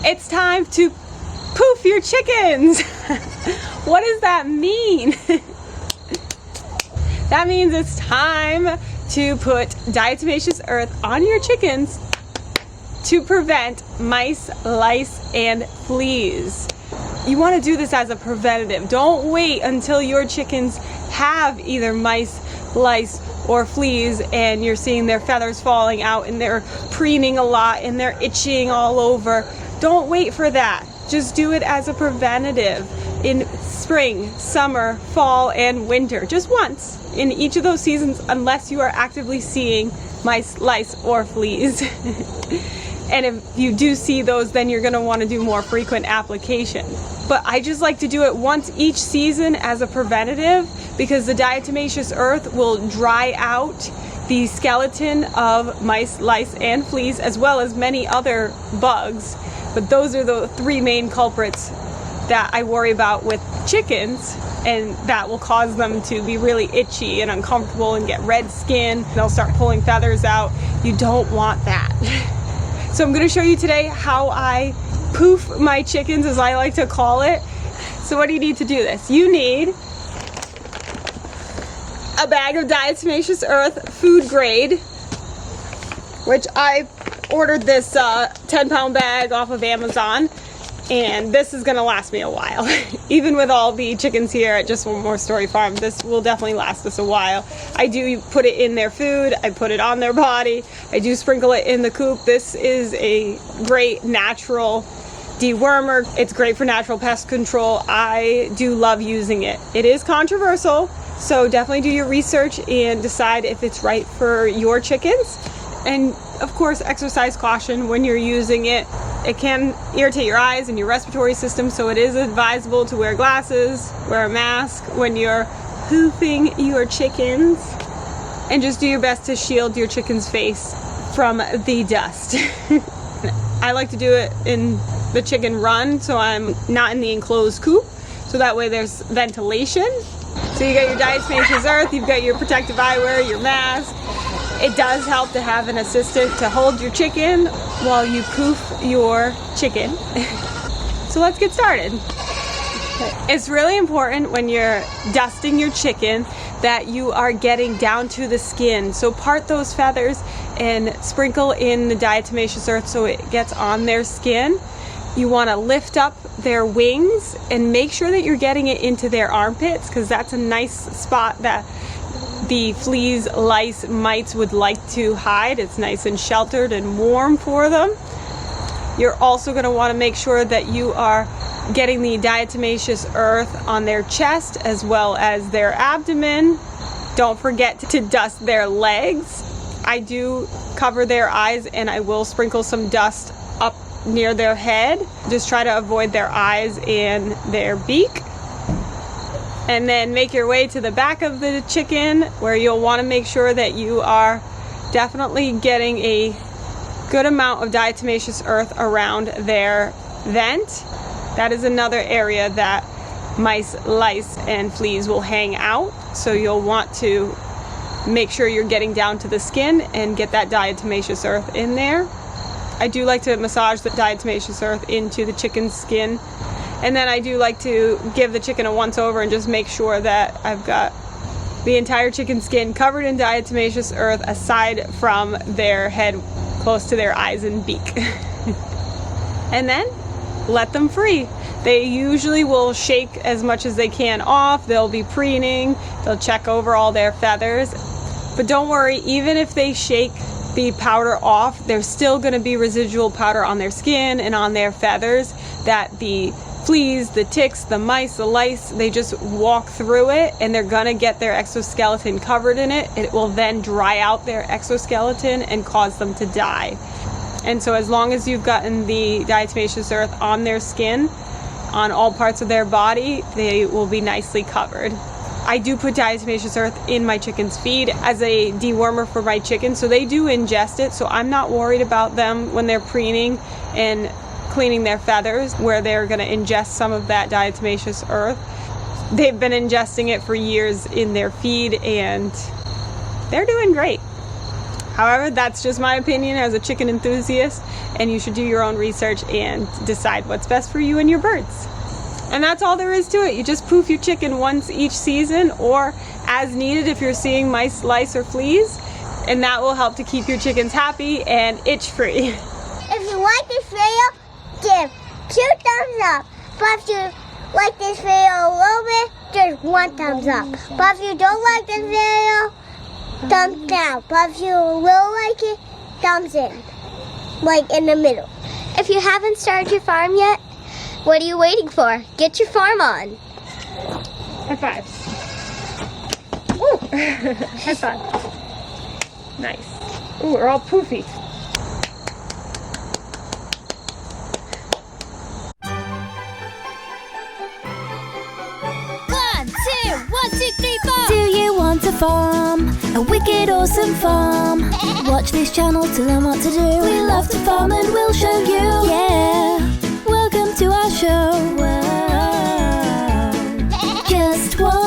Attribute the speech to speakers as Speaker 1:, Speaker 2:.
Speaker 1: It's time to poof your chickens. What does that mean? That means it's time to put diatomaceous earth on your chickens to prevent mice, lice, and fleas. You want to do this as a preventative. Don't wait until your chickens have either mice, lice, or fleas and you're seeing their feathers falling out and they're preening a lot and they're itching all over. Don't wait for that. Just do it as a preventative in spring, summer, fall, and winter. Just once in each of those seasons, unless you are actively seeing mice, lice, or fleas. And if you do see those, then you're going to want to do more frequent application. But I just like to do it once each season as a preventative because the diatomaceous earth will dry out the skeleton of mice, lice, and fleas, as well as many other bugs. But those are the three main culprits that I worry about with chickens, and that will cause them to be really itchy and uncomfortable and get red skin. They'll start pulling feathers out. You don't want that. So I'm going to show you today how I poof my chickens, as I like to call it. So what do you need to do this? You need a bag of diatomaceous earth, food grade, which I ordered this 10-pound bag off of Amazon, and this is going to last me a while. Even with all the chickens here at Just One More Story Farm, this will definitely last us a while. I do put it in their food, I put it on their body, I do sprinkle it in the coop. This is a great natural dewormer. It's great for natural pest control. I do love using it. It is controversial, so definitely do your research and decide if it's right for your chickens. And of course, exercise caution when you're using it. It can irritate your eyes and your respiratory system, so it is advisable to wear glasses, wear a mask when you're poofing your chickens, and just do your best to shield your chicken's face from the dust. I like to do it in the chicken run, so I'm not in the enclosed coop, so that way there's ventilation. So you got your diatomaceous earth, you've got your protective eyewear, your mask. It does help to have an assistant to hold your chicken while you poof your chicken. So let's get started. It's really important when you're dusting your chicken that you are getting down to the skin. So part those feathers and sprinkle in the diatomaceous earth so it gets on their skin. You want to lift up their wings and make sure that you're getting it into their armpits, because that's a nice spot that the fleas, lice, mites would like to hide. It's nice and sheltered and warm for them. You're also going to want to make sure that you are getting the diatomaceous earth on their chest as well as their abdomen. Don't forget to dust their legs. I do cover their eyes and I will sprinkle some dust up near their head. Just try to avoid their eyes and their beak. And then make your way to the back of the chicken, where you'll want to make sure that you are definitely getting a good amount of diatomaceous earth around their vent. That is another area that mice, lice, and fleas will hang out. So you'll want to make sure you're getting down to the skin and get that diatomaceous earth in there. I do like to massage the diatomaceous earth into the chicken's skin. And then I do like to give the chicken a once over and just make sure that I've got the entire chicken skin covered in diatomaceous earth aside from their head close to their eyes and beak. And then let them free. They usually will shake as much as they can off. They'll be preening. They'll check over all their feathers. But don't worry, even if they shake the powder off, there's still going to be residual powder on their skin and on their feathers that the fleas, the ticks, the mice, the lice, they just walk through it and they're gonna get their exoskeleton covered in it. It will then dry out their exoskeleton and cause them to die. And so as long as you've gotten the diatomaceous earth on their skin, on all parts of their body, they will be nicely covered. I do put diatomaceous earth in my chicken's feed as a dewormer for my chickens, so they do ingest it, so I'm not worried about them when they're preening and cleaning their feathers, where they're going to ingest some of that diatomaceous earth. They've been ingesting it for years in their feed and they're doing great. However, that's just my opinion as a chicken enthusiast, and you should do your own research and decide what's best for you and your birds. And that's all there is to it. You just poof your chicken once each season or as needed if you're seeing mice, lice, or fleas, and that will help to keep your chickens happy and itch-free.
Speaker 2: If you like this video, give 2 thumbs up. But if you like this video a little bit, just 1 thumbs up. But if you don't like this video, thumbs down. But if you will like it, thumbs in. Like in the middle.
Speaker 3: If you haven't started your farm yet, what are you waiting for? Get your farm on.
Speaker 1: High fives. Ooh. High five. Nice. Ooh, we're all poofy.
Speaker 4: One, two, 3, 4. Do you want to farm? A wicked awesome farm. Watch this channel to learn what to do. We love to farm and we'll show you. Yeah, welcome to our show. Whoa. Just one.